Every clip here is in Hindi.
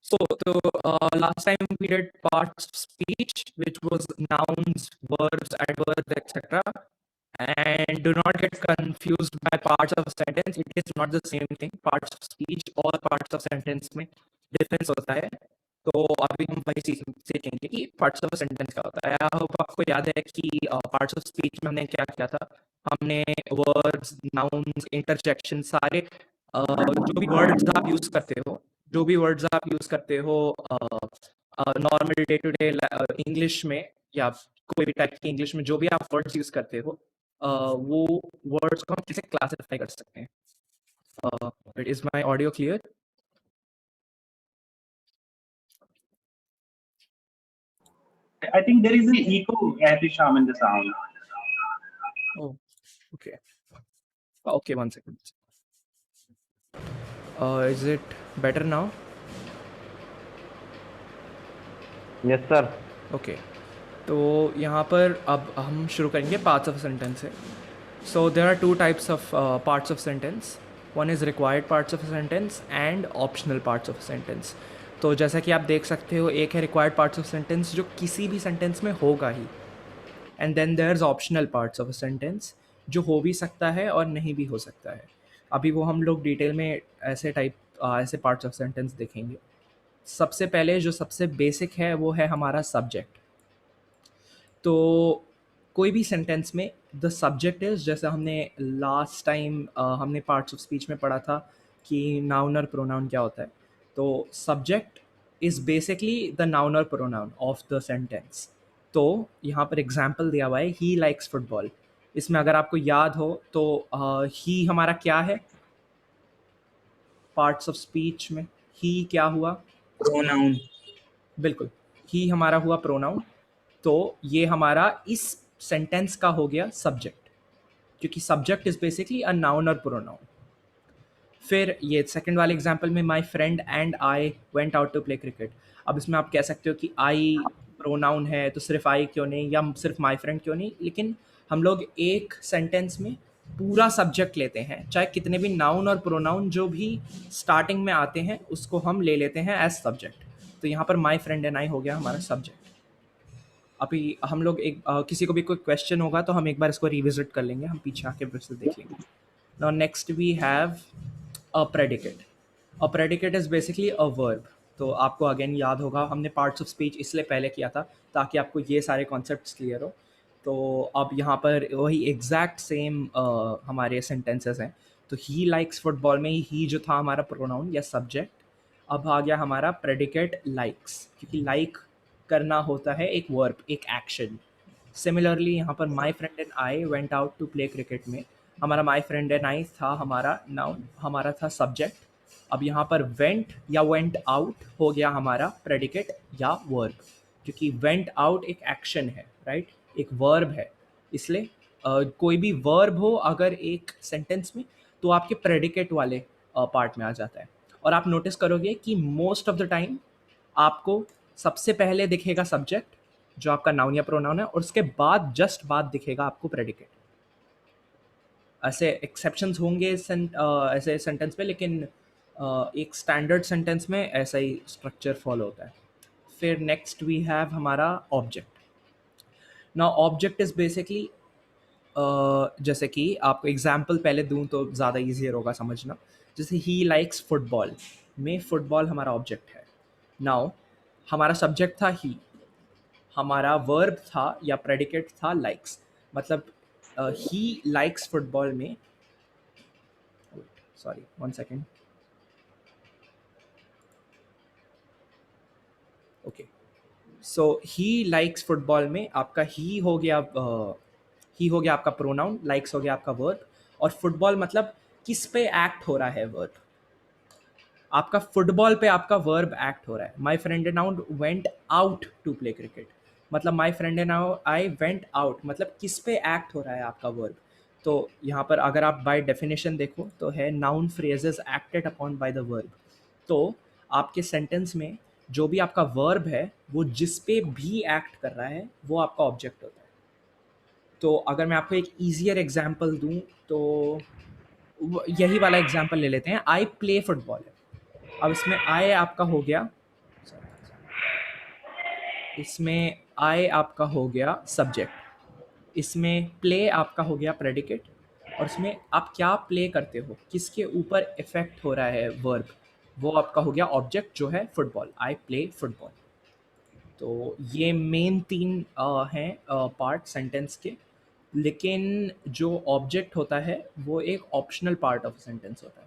Last time we did parts of speech, which was nouns, verbs, adverbs, etc. And do not get confused by parts of sentence. It is not the same thing. Parts of speech और parts of sentence में difference होता है. तो अभी हम वही सीखेंगे कि parts of sentence क्या होता है. I hope आपको याद है कि parts of speech में हमने क्या किया था. हमने words, nouns, interjection सारे जो भी words आप use करते हो normal day to day English में या कोई भी टाइप की इंग्लिश में जो भी आप वर्ड्स यूज करते हो वो वर्ड्स को हम कैसे क्लासिफाई कर सकते हैं. Is my audio clear? I think there is an echo at the Sham in the sound. Oh, okay. Okay, 1 second. Is it better now? Yes, sir. Okay. तो यहाँ पर अब हम शुरू करेंगे पार्ट्स ऑफ सेंटेंस से. So there are two types of parts of sentence. One is required parts of sentence and optional parts of sentence. तो जैसा कि आप देख सकते हो, एक है रिक्वायर्ड पार्ट्स ऑफ सेंटेंस जो किसी भी सेंटेंस में होगा ही, and then there is optional parts of sentence जो हो भी सकता है और नहीं भी हो सकता है. अभी वो हम लोग डिटेल में ऐसे पार्ट्स ऑफ सेंटेंस देखेंगे. सबसे पहले जो सबसे बेसिक है वो है हमारा सब्जेक्ट. तो कोई भी सेंटेंस में द सब्जेक्ट इज, जैसे हमने लास्ट टाइम हमने पार्ट्स ऑफ स्पीच में पढ़ा था कि नाउन और प्रोनाउन क्या होता है. तो subject is basically the noun और प्रोनाउन ऑफ द सेंटेंस. तो यहाँ पर एग्जाम्पल दिया हुआ है, ही लाइक्स फुटबॉल. इसमें अगर आपको याद हो तो ही हमारा क्या है पार्ट्स ऑफ स्पीच में? ही क्या हुआ? प्रोनाउन. बिल्कुल, ही हमारा हुआ प्रोनाउन. तो ये हमारा इस सेंटेंस का हो गया सब्जेक्ट, क्योंकि subject is basically a noun और प्रोनाउन. फिर ये सेकंड वाले एग्जांपल में my friend and I went out to play cricket. अब इसमें आप कह सकते हो कि आई प्रोनाउन है तो सिर्फ आई क्यों नहीं, या सिर्फ माय फ्रेंड क्यों नहीं. लेकिन हम लोग एक सेंटेंस में पूरा सब्जेक्ट लेते हैं, चाहे कितने भी नाउन और प्रोनाउन जो भी स्टार्टिंग में आते हैं उसको हम ले लेते हैं एज सब्जेक्ट. तो यहाँ पर माय फ्रेंड एंड आई हो गया हमारा सब्जेक्ट. अभी हम लोग किसी को भी कोई क्वेश्चन होगा तो हम एक बार इसको रिविजिट कर लेंगे, हम पीछे आके फिर से देख लेंगे. Now next we have a predicate. A predicate is basically a verb. तो आपको अगेन याद होगा, हमने पार्ट्स ऑफ स्पीच इसलिए पहले किया था ताकि आपको ये सारे कॉन्सेप्ट्स क्लियर हो. तो अब यहाँ पर वही एग्जैक्ट सेम हमारे सेंटेंसेस हैं. तो ही लाइक्स फुटबॉल में ही जो था हमारा प्रोनाउन या सब्जेक्ट, अब आ गया हमारा प्रेडिकेट लाइक्स, क्योंकि लाइक करना होता है एक वर्ब, एक एक्शन. सिमिलरली यहाँ पर my friend and I went out to play cricket में हमारा माई फ्रेंड एंड आई था हमारा नाउन, हमारा था सब्जेक्ट. अब यहाँ पर वेंट या वेंट आउट हो गया हमारा प्रेडिकेट या वर्ब, क्योंकि वेंट आउट एक एक्शन है, राइट, एक वर्ब है. इसलिए कोई भी वर्ब हो अगर एक सेंटेंस में तो आपके प्रेडिकेट वाले पार्ट में आ जाता है. और आप नोटिस करोगे कि मोस्ट ऑफ द टाइम आपको सबसे पहले दिखेगा सब्जेक्ट जो आपका नाउन या प्रोनाउन है, और उसके बाद जस्ट बाद दिखेगा आपको प्रेडिकेट. ऐसे एक्सेप्शंस होंगे ऐसे सेंटेंस में, लेकिन एक स्टैंडर्ड सेंटेंस में ऐसा ही स्ट्रक्चर फॉलो होता है. फिर नेक्स्ट वी हैव हमारा object. Now object is basically जैसे कि आपको एग्जाम्पल पहले दूं तो ज़्यादा ईजियर होगा समझना. जैसे ही लाइक्स फुटबॉल में फुटबॉल हमारा ऑब्जेक्ट है. नाउ हमारा सब्जेक्ट था ही, हमारा वर्ब था या प्रेडिकेट था लाइक्स. मतलब ही लाइक्स फुटबॉल में, सॉरी 1 सेकेंड, ओके. सो ही लाइक्स फुटबॉल में आपका ही हो गया आपका प्रोनाउन, लाइक्स हो गया आपका वर्ब, और फुटबॉल मतलब किस पे एक्ट हो रहा है वर्ब. आपका फुटबॉल पे आपका वर्ब एक्ट हो रहा है. My friend and I went out to play cricket, मतलब my friend and I went out मतलब किस पे एक्ट हो रहा है आपका वर्ब. तो यहाँ पर अगर आप बाय डेफिनेशन देखो तो है noun phrases acted upon by the verb. तो आपके सेंटेंस में जो भी आपका वर्ब है वो जिस पे भी एक्ट कर रहा है वो आपका ऑब्जेक्ट होता है. तो अगर मैं आपको एक ईजियर एग्जाम्पल दूँ तो यही वाला एग्जाम्पल ले लेते हैं. आई प्ले फुटबॉल है. अब इसमें आई आपका हो गया इसमें आई आपका हो गया सब्जेक्ट, इसमें प्ले आपका हो गया प्रेडिकेट, और इसमें आप क्या प्ले करते हो, किसके ऊपर इफेक्ट हो रहा है वर्ब, वो आपका हो गया ऑब्जेक्ट जो है फुटबॉल, आई प्ले फुटबॉल। तो ये मेन तीन हैं पार्ट सेंटेंस के, लेकिन जो ऑब्जेक्ट होता है वो एक ऑप्शनल पार्ट ऑफ सेंटेंस होता है।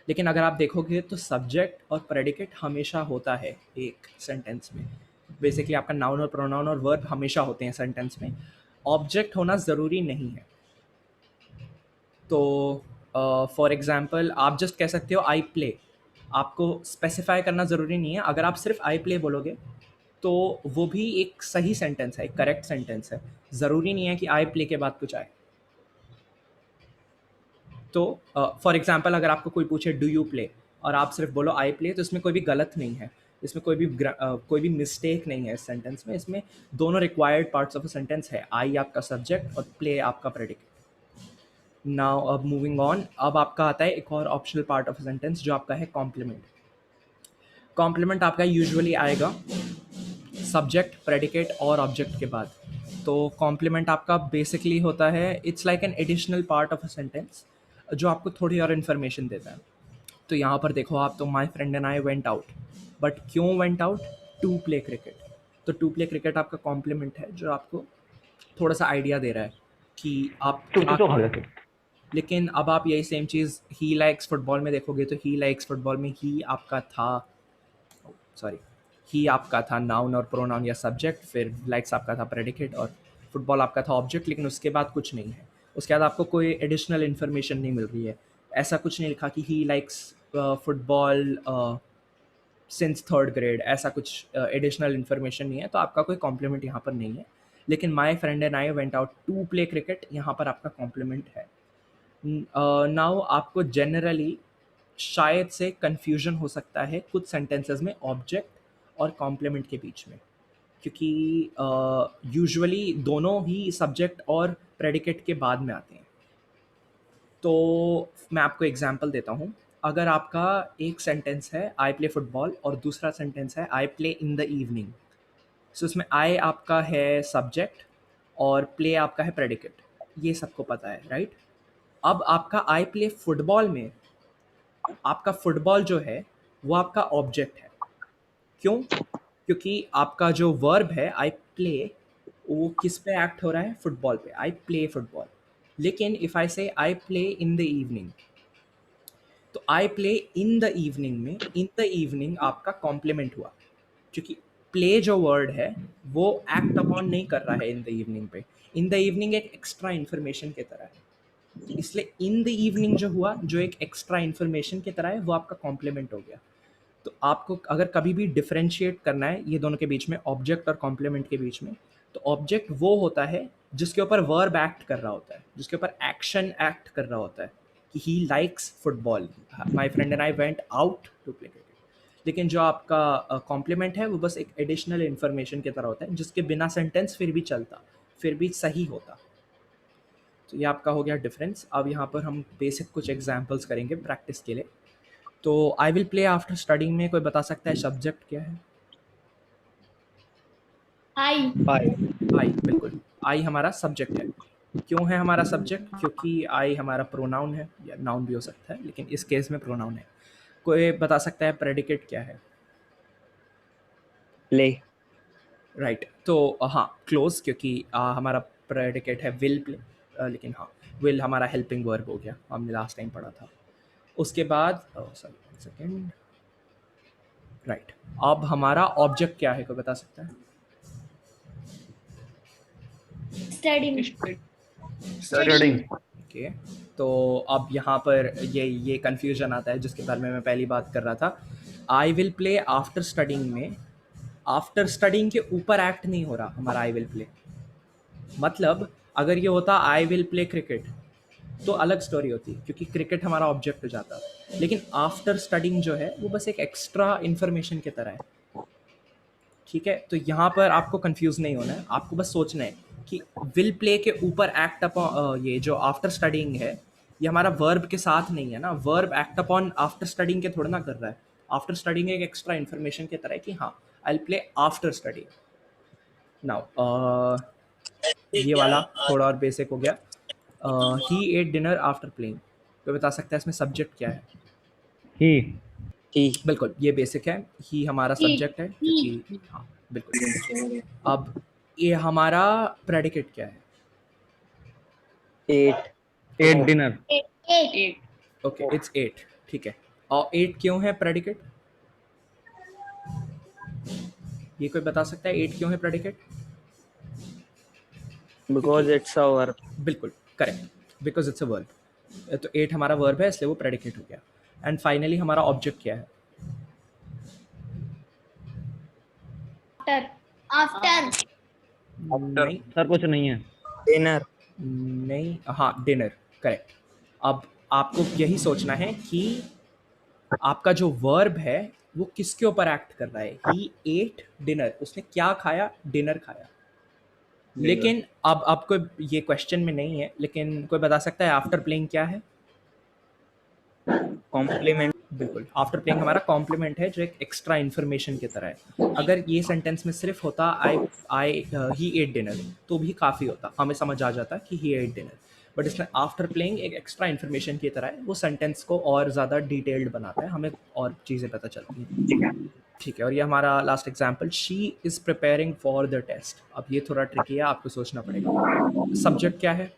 लेकिन अगर आप देखोगे तो सब्जेक्ट और प्रेडिकेट हमेशा होता है एक सेंटेंस में। बेसिकली आपका नाउन और प्रोनाउन और वर्ब हमेशा होते हैं सेंटेंस में, ऑब्जेक्ट होना ज़रूरी नहीं है। तो फॉर एग्जांपल आप जस्ट कह सकते हो आई प्ले, आपको स्पेसिफाई करना ज़रूरी नहीं है। अगर आप सिर्फ आई प्ले बोलोगे तो वो भी एक सही सेंटेंस है, एक करेक्ट सेंटेंस है। ज़रूरी नहीं है कि आई प्ले के बाद कुछ आए। तो फॉर एग्जांपल अगर आपको कोई पूछे डू यू प्ले और आप सिर्फ बोलो आई प्ले, तो इसमें कोई भी गलत नहीं है, इसमें कोई भी मिस्टेक नहीं है इस सेंटेंस में। इसमें दोनों required parts of a sentence है, आई आपका सब्जेक्ट और प्ले आपका प्रेडिकेट। नाउ अब मूविंग ऑन, अब आपका आता है एक और ऑप्शनल पार्ट ऑफ सेंटेंस जो आपका है कॉम्प्लीमेंट। कॉम्प्लीमेंट आपका यूजुअली आएगा सब्जेक्ट, प्रेडिकेट और ऑब्जेक्ट के बाद। तो कॉम्प्लीमेंट आपका बेसिकली होता है it's like an additional part of a sentence जो आपको थोड़ी और इन्फॉर्मेशन देता है। तो यहाँ पर देखो आप, तो my friend and I went out, but क्यों went out, to play cricket. तो टू प्ले क्रिकेट आपका कॉम्प्लीमेंट है जो आपको थोड़ा सा आइडिया दे रहा है कि आप क्या। तो खा गए। लेकिन अब आप यही सेम चीज़ ही लाइक्स फुटबॉल में देखोगे तो ही लाइक्स फुटबॉल में ही आपका था, सॉरी, ही आपका था नाउन और प्रोनाउन या सब्जेक्ट, फिर लाइक्स आपका था प्रेडिकेट और फुटबॉल आपका था ऑब्जेक्ट। लेकिन उसके बाद कुछ नहीं है, उसके बाद आपको कोई एडिशनल इन्फॉर्मेशन नहीं मिल रही है। ऐसा कुछ नहीं लिखा कि he likes football since third grade, ऐसा कुछ एडिशनल इन्फॉर्मेशन नहीं है, तो आपका कोई कॉम्प्लीमेंट यहाँ पर नहीं है। लेकिन my friend and I went out to play cricket, यहाँ पर आपका कॉम्प्लीमेंट है। नाउ आपको जनरली शायद से कन्फ्यूजन हो सकता है कुछ सेंटेंसेस में ऑब्जेक्ट और कॉम्प्लीमेंट के बीच में, क्योंकि यूजुअली दोनों ही सब्जेक्ट और प्रेडिकेट के बाद में आते हैं। तो मैं आपको एग्जांपल देता हूँ। अगर आपका एक सेंटेंस है आई प्ले फुटबॉल और दूसरा सेंटेंस है I play in the evening, so इसमें आई आपका है सब्जेक्ट और प्ले आपका है प्रेडिकेट, ये सबको पता है, राइट। अब आपका आई प्ले फुटबॉल में आपका फुटबॉल जो है वो आपका ऑब्जेक्ट है। क्यों? क्योंकि आपका जो वर्ब है आई प्ले, वो किस पे एक्ट हो रहा है, फुटबॉल पे, आई प्ले फुटबॉल। लेकिन if I say I play in the evening, तो I play in the evening में इन द इवनिंग आपका कॉम्प्लीमेंट हुआ, क्योंकि प्ले जो वर्ड है वो एक्ट अपॉन नहीं कर रहा है इन द इवनिंग पे। इन द इवनिंग एक एक्स्ट्रा इन्फॉर्मेशन की तरह है, इसलिए इन द इवनिंग जो हुआ, जो एक एक्स्ट्रा इन्फॉर्मेशन की तरह है, वो आपका कॉम्प्लीमेंट हो गया। तो आपको अगर कभी भी डिफरेंशिएट करना है ये दोनों के बीच में, ऑब्जेक्ट और कॉम्प्लीमेंट के बीच में, तो ऑब्जेक्ट वो होता है जिसके ऊपर वर्ब एक्ट कर रहा होता है, जिसके ऊपर एक्शन एक्ट कर रहा होता है, कि he likes football, my friend and I went out to play cricket. लेकिन जो आपका कॉम्प्लीमेंट है वो बस एक एडिशनल इन्फॉर्मेशन की तरह होता है, जिसके बिना सेंटेंस फिर भी चलता, फिर भी सही होता। तो ये आपका हो गया डिफरेंस। अब यहाँ पर हम बेसिक कुछ एग्जांपल्स करेंगे प्रैक्टिस के लिए। तो I will play after studying में कोई बता सकता है सब्जेक्ट क्या है? आई। आई, बिल्कुल, आई हमारा सब्जेक्ट है। क्यों है हमारा सब्जेक्ट? क्योंकि आई हमारा प्रोनाउन है, या नाउन भी हो सकता है, लेकिन इस केस में प्रोनाउन है। कोई बता सकता है प्रेडिकेट क्या है? प्ले। राइट, तो हाँ क्लोज, क्योंकि हमारा प्रेडिकेट है विल प्ले, लेकिन हाँ विल हमारा हेल्पिंग वर्ब हो गया, हमने लास्ट टाइम पढ़ा था। उसके बाद सॉरी सेकेंड, राइट, अब हमारा ऑब्जेक्ट क्या है, कोई बता सकता है? स्टडी। स्टडिंग। ओके, तो अब यहाँ पर ये कन्फ्यूजन आता है जिसके बारे में मैं पहली बात कर रहा था। I will play after studying में आफ्टर स्टडिंग के ऊपर एक्ट नहीं हो रहा हमारा आई विल प्ले। मतलब अगर ये होता आई विल प्ले क्रिकेट तो अलग स्टोरी होती, क्योंकि क्रिकेट हमारा ऑब्जेक्ट हो जाता। लेकिन आफ्टर स्टडिंग जो है वो बस एक एक्स्ट्रा इन्फॉर्मेशन की तरह है, ठीक है। तो यहाँ पर आपको कंफ्यूज नहीं होना है, आपको बस सोचना है कि विल प्ले के ऊपर एक्ट अपॉन, ये जो आफ्टर स्टडिंग है ये हमारा वर्ब के साथ नहीं है ना, verb act upon after studying के थोड़ा ना कर रहा है। आफ्टर स्टडिंग एक एक्स्ट्रा इन्फॉर्मेशन की तरह है कि हाँ I'll play after studying. Now, ये वाला थोड़ा और बेसिक हो गया. He ate dinner after playing. कोई बता सकता है इसमें सब्जेक्ट क्या है? He. बिल्कुल, ये बेसिक है. ही हमारा He. सब्जेक्ट है क्योंकि हाँ बिल्कुल. अब ये हमारा प्रेडिकेट क्या है? Ate dinner. Eight. Okay, it's 8. ठीक है. और 8 क्यों है प्रेडिकेट? ये कोई बता सकता है 8 क्यों है predicate? Because it's a verb. बिल्कुल correct, because it's a verb. तो 8 हमारा वर्ब है इसलिए वो प्रेडिकेट हो गया. एंड फाइनली हमारा ऑब्जेक्ट क्या है? After. नहीं, सर कुछ नहीं है. Dinner. नहीं, हाँ डिनर. करेक्ट. अब आपको यही सोचना है कि आपका जो वर्ब है वो किसके ऊपर एक्ट कर रहा है. ही एट डिनर, उसने क्या खाया? डिनर खाया. लेकिन अब आपको ये क्वेश्चन में नहीं है, लेकिन कोई बता सकता है आफ्टर प्लेइंग क्या है? Compliment. बिल्कुल, आफ्टर प्लेइंग हमारा कॉम्प्लीमेंट है जो एक एक्स्ट्रा इन्फॉर्मेशन की तरह है. अगर ये सेंटेंस में सिर्फ होता आई ही एट डिनर तो भी काफ़ी होता, हमें समझ आ जाता कि ही एट डिनर. बट इसमें आफ्टर प्लेइंग एक एक्स्ट्रा इन्फॉर्मेशन की तरह है, वो सेंटेंस को और ज़्यादा डिटेल्ड बनाता है, हमें और चीज़ें पता चलती हैं. ठीक है. ठीक है. और ये हमारा last example, she is preparing for the test. अब ये थोड़ा ट्रिकी है, आपको सोचना पड़ेगा. सब्जेक्ट क्या है?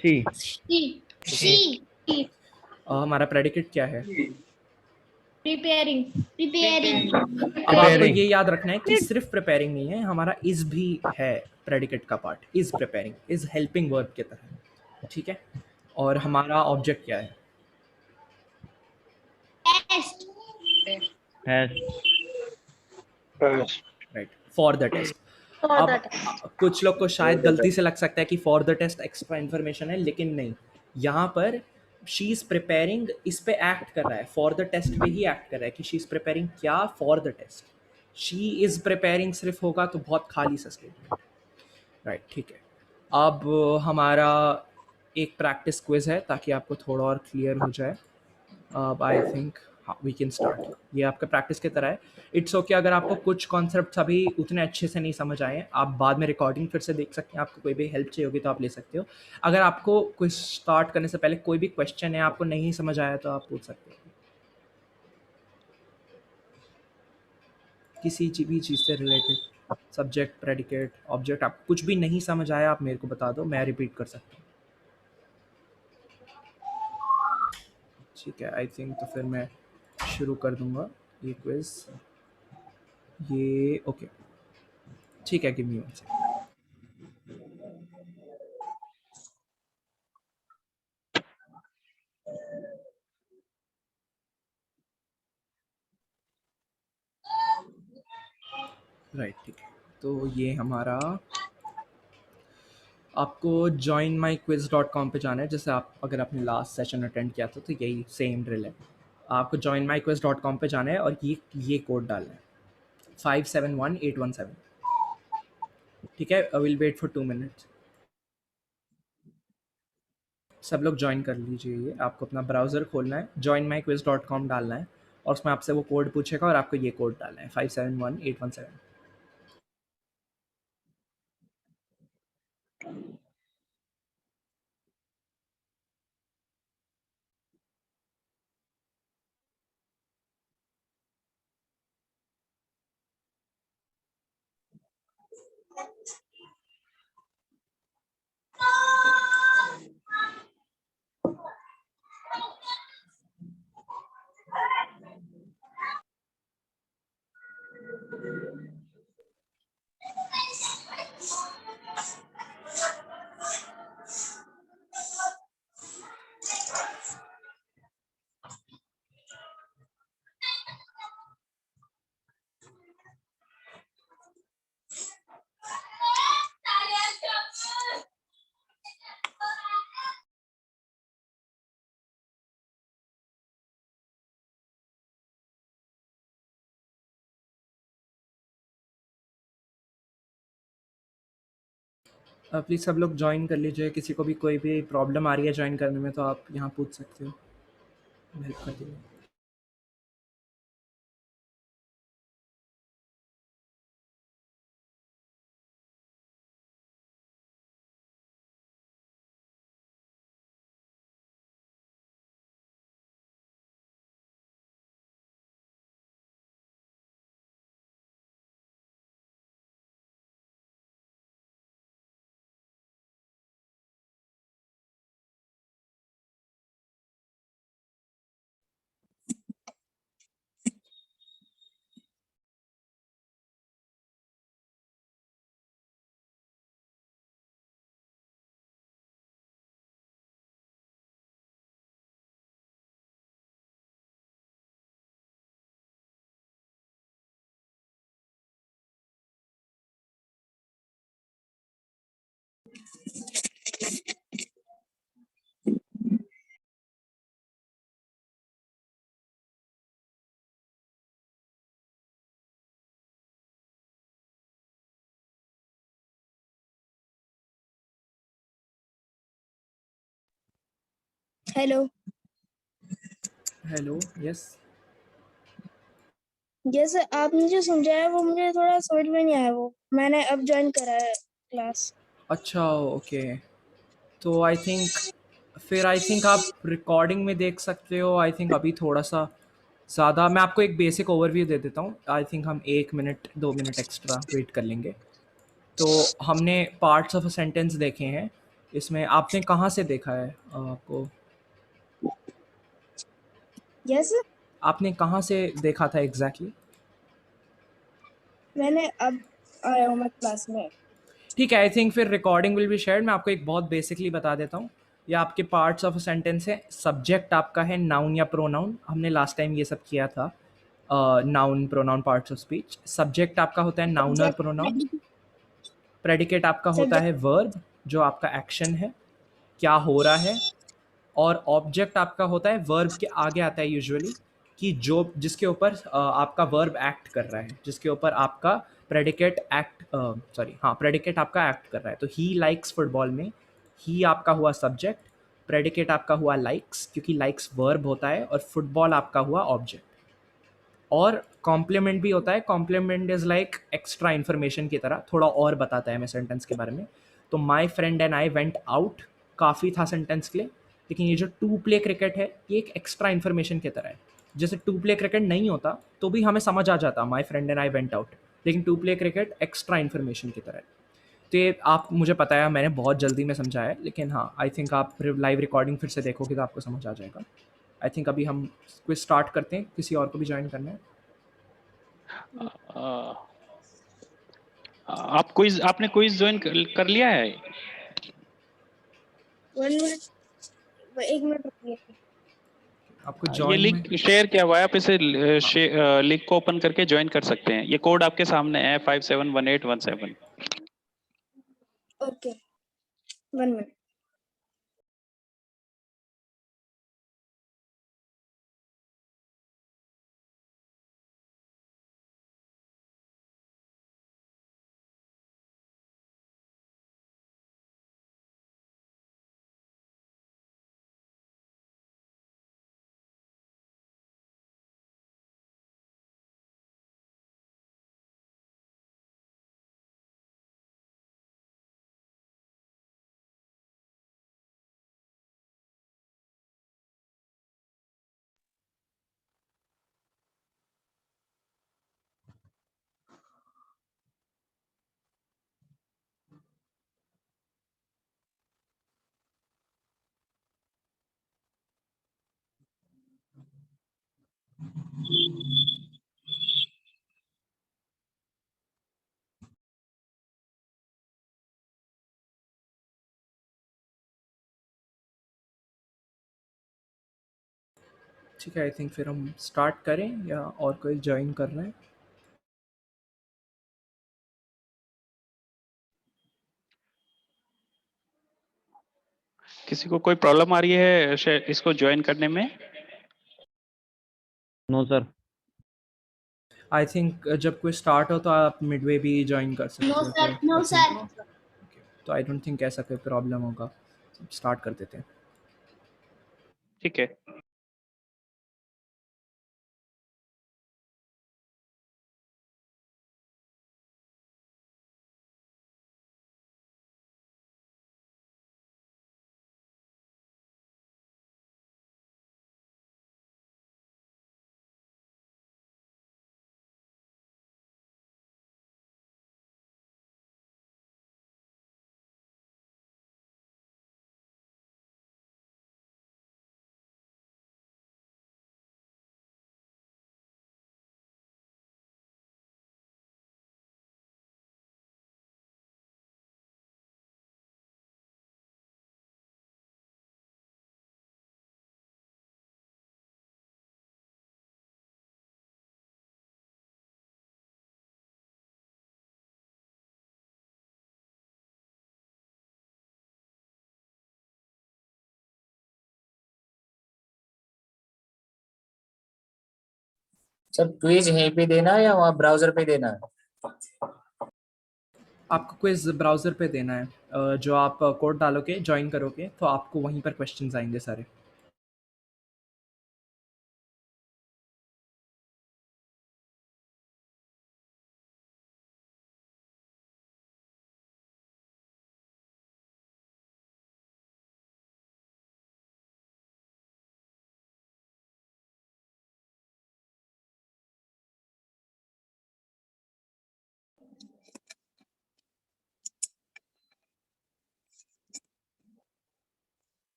She. She. हमारा प्रेडिकेट क्या है? Preparing. अब आपको ये याद रखना है कि सिर्फ प्रिपेयरिंग नहीं है, हमारा इज भी है प्रेडिकेट का part. Is preparing, is helping verb की तरह. ठीक है. और हमारा ऑब्जेक्ट क्या है? Test. Has. Right, for the test. For अब the test. कुछ लोग को शायद गलती से लग सकता है कि for the test extra information है, लेकिन नहीं. यहाँ पर शी इज़ प्रिपेयरिंग इस पे एक्ट कर रहा है, फॉर द टेस्ट पे ही एक्ट कर रहा है कि शी इज़ प्रिपेयरिंग क्या? For the test. She is preparing सिर्फ होगा तो बहुत खाली सा स्टेटमेंट. राइट, ठीक है. अब हमारा एक प्रैक्टिस क्विज है ताकि आपको थोड़ा और क्लियर हो जाए. अब आई थिंक हाँ वी कैन स्टार्ट. ये आपका प्रैक्टिस की तरह है. इट्स ओके अगर आपको कुछ कॉन्सेप्ट्स अभी उतने अच्छे से नहीं समझ आए, आप बाद में रिकॉर्डिंग फिर से देख सकते हैं. आपको कोई भी हेल्प चाहिए होगी तो आप ले सकते हो. अगर आपको कोई स्टार्ट करने से पहले कोई भी क्वेश्चन है आपको नहीं समझ आया तो आप पूछ सकते हो. किसी भी चीज़ से रिलेटेड, सब्जेक्ट, प्रेडिकेट, ऑब्जेक्ट, आप कुछ भी नहीं समझ आया आप मेरे को बता दो, मैं रिपीट कर सकता हूँ. ठीक है. आई थिंक तो फिर मैं शुरू कर दूंगा ये क्विज. ये ओके. ठीक है, give me one second. Right, ठीक है. तो ये हमारा, आपको joinmyquiz.com पे जाना है. जैसे आप अगर आपने लास्ट सेशन अटेंड किया था तो यही सेम ड्रिल है. आपको joinmyquiz.com पे जाना है और ये कोड डालना है 571817. ठीक है. I will wait for 2 minutes. सब लोग ज्वाइन कर लीजिए. ये आपको अपना ब्राउज़र खोलना है, joinmyquiz.com डालना है और उसमें आपसे वो कोड पूछेगा और आपको ये कोड डालना है 571817. प्लीज़ सब लोग ज्वाइन कर लीजिए. किसी को भी कोई भी प्रॉब्लम आ रही है ज्वाइन करने में तो आप यहाँ पूछ सकते हो, हेल्प कर देंगे. हेलो। Hello, yes. जैसे आपने जो समझाया वो मुझे थोड़ा समझ में नहीं आया, वो मैंने अब ज्वाइन करा है क्लास। अच्छा, ओके। तो आई थिंक आप रिकॉर्डिंग में देख सकते हो। आई थिंक अभी थोड़ा सा ज़्यादा मैं आपको एक बेसिक ओवरव्यू दे देता हूँ। आई थिंक हम 1 मिनट 2 मिनट एक्स्ट्रा वेट कर लेंगे। तो हमने पार्ट्स ऑफ अ सेंटेंस देखे हैं। इसमें आपने कहाँ से देखा है आपको? यस, आपने कहाँ से देखा था एग्जैक्टली? मैंने अब आया हूँ मैं क्लास में। ठीक है, आई थिंक फिर रिकॉर्डिंग विल बी शेयर्ड। मैं आपको एक बहुत बेसिकली बता देता हूँ। ये आपके पार्ट्स ऑफ अ सेंटेंस है। सब्जेक्ट आपका है नाउन या प्रोनाउन। हमने लास्ट टाइम ये सब किया था, noun pronoun parts of speech. Subject आपका होता है नाउन और प्रोनाउन। प्रेडिकेट आपका होता है सब्जेक्ट वर्ब, जो आपका एक्शन है, क्या हो रहा है। और ऑब्जेक्ट आपका होता है वर्ब के आगे आता है यूजुअली, कि जो जिसके ऊपर आपका वर्ब एक्ट कर रहा है, जिसके ऊपर आपका प्रेडिकेट एक्ट हाँ, प्रेडिकेट आपका एक्ट कर रहा है। तो ही लाइक्स फुटबॉल में ही आपका हुआ सब्जेक्ट, प्रेडिकेट आपका हुआ लाइक्स, क्योंकि लाइक्स वर्ब होता है, और फुटबॉल आपका हुआ ऑब्जेक्ट। और कॉम्प्लीमेंट भी होता है। Complement is like extra information की तरह, थोड़ा और बताता है हमें सेंटेंस के बारे में। तो my friend and I went out काफ़ी था सेंटेंस के लिए, लेकिन ये जो टू प्ले क्रिकेट है ये एक एक्स्ट्रा इन्फॉर्मेशन की तरह है। जैसे टू प्ले क्रिकेट नहीं होता तो भी हमें समझ आ जाता my friend and I went out, लेकिन to play cricket extra information की तरह है। तो ये आप मुझे पता है मैंने बहुत जल्दी में समझाया है, लेकिन हाँ, आई थिंक आप लाइव रिकॉर्डिंग फिर से देखोगे तो आपको समझ आ जाएगा। आई थिंक अभी हम क्विज स्टार्ट करते हैं। किसी और को भी ज्वाइन करना है? आप क्विज आपने क्विज ज्वाइन कर लिया है? 1 मिनट, 1 मिनट रुकिए। आपको ये जॉइन में लिंक शेयर किया हुआ है, आप इसे लिंक को ओपन करके ज्वाइन कर सकते हैं। ये कोड आपके सामने है 571817। Okay, 1 minute. ठीक है, आई थिंक फिर हम स्टार्ट करें या और कोई ज्वाइन कर रहे हैं? किसी को कोई प्रॉब्लम आ रही है इसको ज्वाइन करने में? No sir. आई थिंक जब कोई स्टार्ट हो तो आप मिडवे भी ज्वाइन कर सकते No हो। sir, तो no I sir. think- okay, तो आई डोंट थिंक ऐसा कोई प्रॉब्लम होगा। स्टार्ट कर देते हैं। ठीक है। सर क्विज यहीं पे देना है या वहाँ ब्राउजर पे देना है? आपको क्विज ब्राउज़र पे देना है। जो आप कोड डालोगे ज्वाइन करोगे तो आपको वहीं पर क्वेश्चंस आएंगे सारे।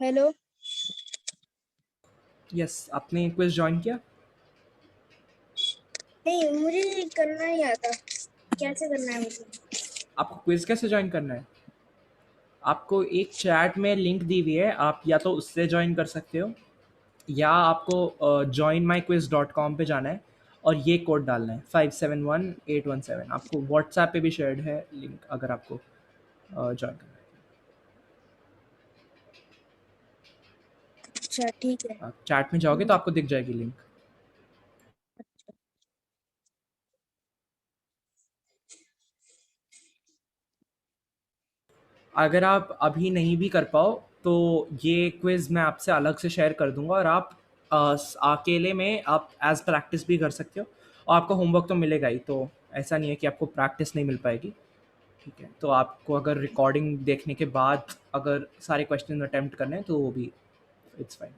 हेलो। यस, आपने क्विज ज्वाइन किया? नहीं, मुझे करना नहीं आता। कैसे करना है मुझे? आपको क्विज कैसे ज्वाइन करना है? आपको एक चैट में लिंक दी हुई है, आप या तो उससे ज्वाइन कर सकते हो, या आपको joinmyquiz.com पे जाना है और ये कोड डालना है 571817। आपको व्हाट्सएप पे भी शेयर्ड है लिंक, अगर आपको ज्वाइन करना अच्छा ठीक है। है। आप चैट में जाओगे तो आपको दिख जाएगी लिंक। अगर आप अभी नहीं भी कर पाओ तो ये क्विज़ मैं आपसे अलग से शेयर कर दूंगा, और आप अकेले में आप एज प्रैक्टिस भी कर सकते हो, और आपको होमवर्क तो मिलेगा ही, तो ऐसा नहीं है कि आपको प्रैक्टिस नहीं मिल पाएगी। ठीक है, तो आपको अगर रिकॉर्डिंग देखने के बाद अगर सारे क्वेश्चन अटेम्प्ट करने हैं तो वो भी इट्स फाइन।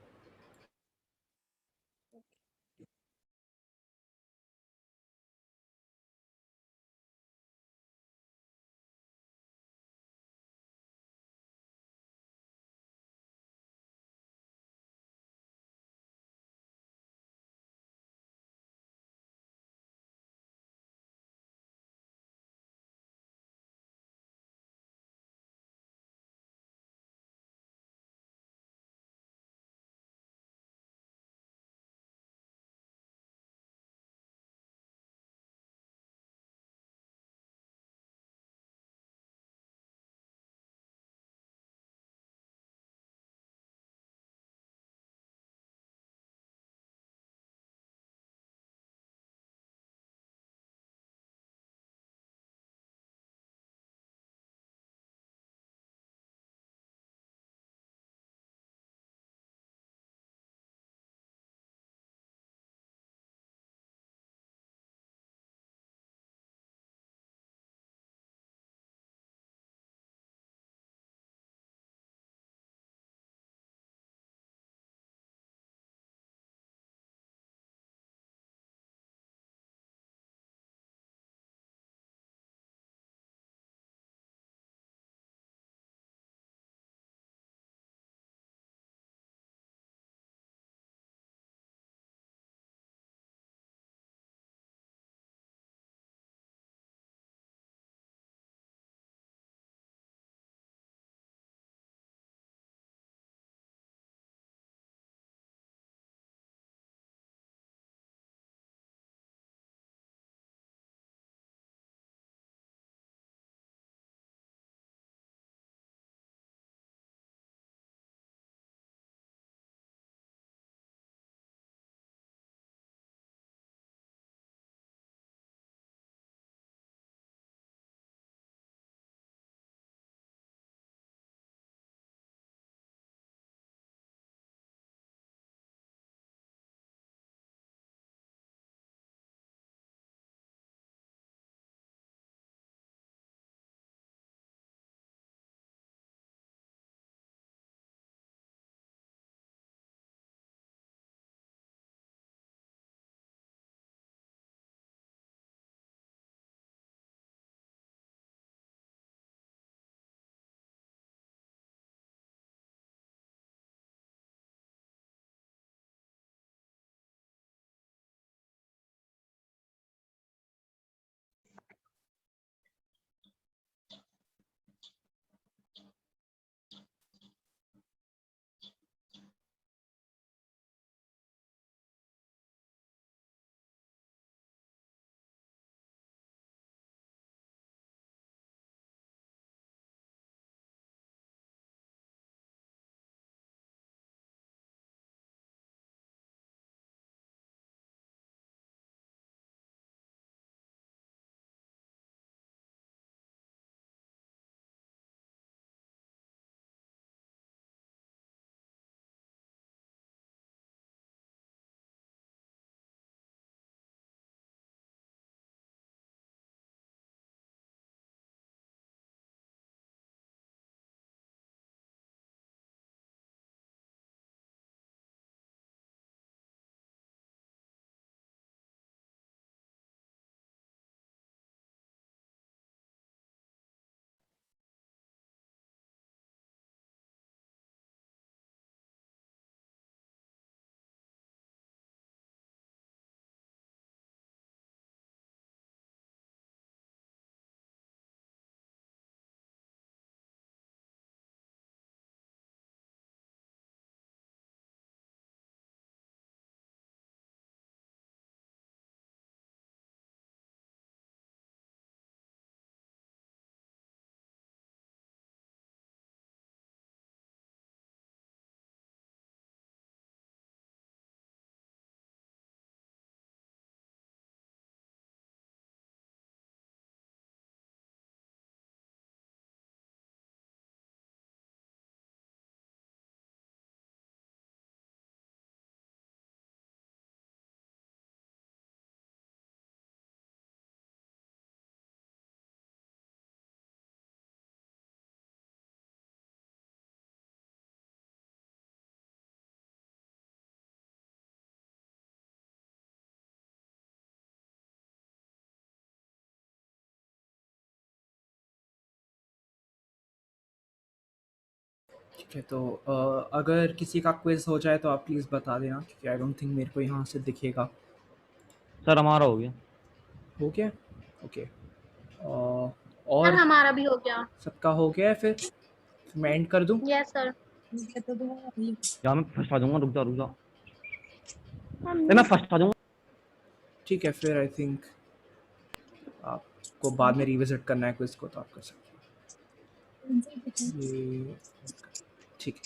ठीक है, तो अगर किसी का क्विज हो जाए तो आप प्लीज़ बता देना, क्योंकि आई डोंट थिंक मेरे को यहाँ से दिखेगा। सर हमारा हो गया। हो गया? ओके। सर और हमारा भी हो गया। सबका हो गया है? फिर मैं एंड कर दूं? Yes sir. या मैं फर्स्ट आ जाऊंगा, रुक जा। मैं फर्स्ट आ जाऊंगा। ठीक है, फिर आई थिंक आपको बाद में रिविजिट करना है क्विज को, तो आप कर सकते हो। ये ठीक है।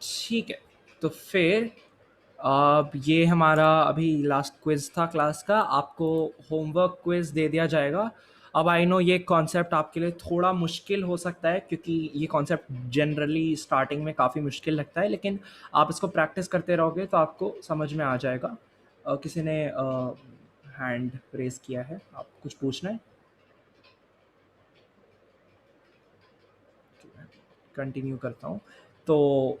ठीक है, तो फिर अब ये हमारा अभी लास्ट क्विज था क्लास का। आपको होमवर्क क्विज दे दिया जाएगा। अब आई नो ये कॉन्सेप्ट आपके लिए थोड़ा मुश्किल हो सकता है, क्योंकि ये कॉन्सेप्ट जनरली स्टार्टिंग में काफ़ी मुश्किल लगता है, लेकिन आप इसको प्रैक्टिस करते रहोगे तो आपको समझ में आ जाएगा। किसी ने हैंड रेज किया है, आप कुछ पूछना है? कंटिन्यू करता हूँ। तो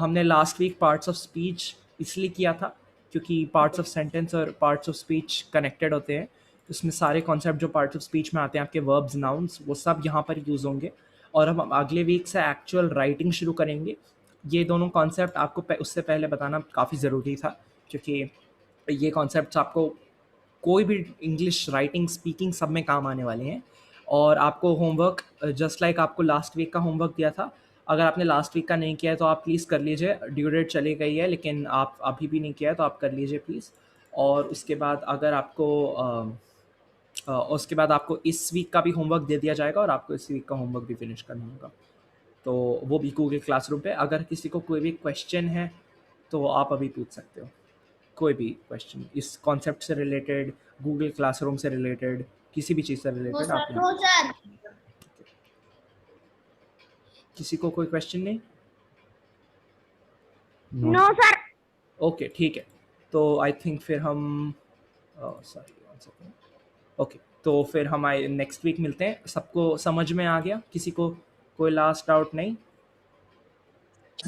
हमने last week parts of speech इसलिए किया था क्योंकि पार्ट्स ऑफ सेंटेंस और पार्ट्स ऑफ स्पीच कनेक्टेड होते हैं। उसमें सारे कॉन्सेप्ट जो पार्ट्स ऑफ स्पीच में आते हैं, आपके वर्ब्स, नाउन्स, वो सब यहाँ पर यूज़ होंगे। और हम अगले वीक से एक्चुअल राइटिंग शुरू करेंगे। ये दोनों कॉन्सेप्ट आपको उससे पहले बताना काफ़ी ज़रूरी था, क्योंकि ये कॉन्सेप्ट्स आपको कोई भी इंग्लिश राइटिंग, स्पीकिंग सब में काम आने वाले हैं। और आपको होमवर्क जस्ट लाइक आपको लास्ट वीक का होमवर्क दिया था, अगर आपने लास्ट वीक का नहीं किया है तो आप प्लीज़ कर लीजिए। ड्यू डेट चली गई है, लेकिन आप अभी भी नहीं किया है तो आप कर लीजिए प्लीज़। और उसके बाद अगर आपको उसके बाद आपको इस वीक का भी होमवर्क दे दिया जाएगा, और आपको इस वीक का होमवर्क भी फिनिश करना होगा, तो वो भी गूगल क्लासरूम पे। अगर किसी को कोई भी क्वेश्चन है तो आप अभी पूछ सकते हो, कोई भी क्वेश्चन इस कॉन्सेप्ट से रिलेटेड, गूगल क्लासरूम से रिलेटेड, किसी भी चीज़ से नो रिलेटेड सर, आप नो सर। किसी को कोई क्वेश्चन नहीं? No sir. ओके, ठीक है। तो आई थिंक फिर हम सॉरी, ओके, तो फिर हम नेक्स्ट वीक मिलते हैं। सबको समझ में आ गया? किसी को कोई लास्ट डाउट नहीं?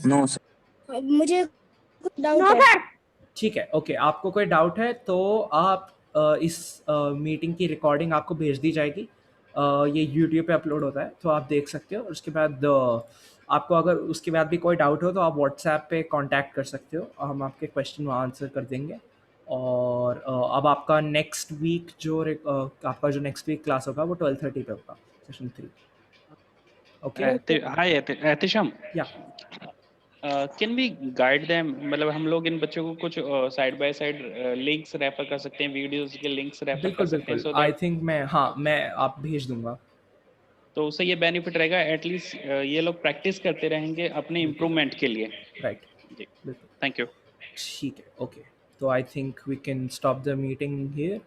No sir. मुझे कुछ डाउट नो है। सर। ठीक है, ओके। आपको कोई डाउट है तो आप इस मीटिंग की रिकॉर्डिंग आपको भेज दी जाएगी। ये यूट्यूब पे अपलोड होता है, तो आप देख सकते हो। और उसके बाद आपको अगर उसके बाद भी कोई डाउट हो तो आप व्हाट्सएप पे कांटेक्ट कर सकते हो, हम आपके क्वेश्चन वहाँ आंसर कर देंगे। और अब आपका नेक्स्ट वीक आपका जो नेक्स्ट वीक क्लास होगा वो 12:30 पे होगा, सेशन 3। ओके, हाय एहतिशाम, या कैन वी गाइड देम? मतलब हम लोग इन बच्चों को कुछ side by side links refer कर सकते हैं, वीडियोस के लिंक्स रेफर कर बिल्कुल सकते हैं, बिल्कुल। सो आई दैट थिंक मैं आप भेज दूंगा। तो उससे ये बेनिफिट रहेगा, एटलीस्ट ये लोग प्रैक्टिस करते रहेंगे अपने इम्प्रूवमेंट के लिए। राइट, जी, बिल्कुल। Thank you. ठीक है, ओके। तो I think we can stop the meeting here.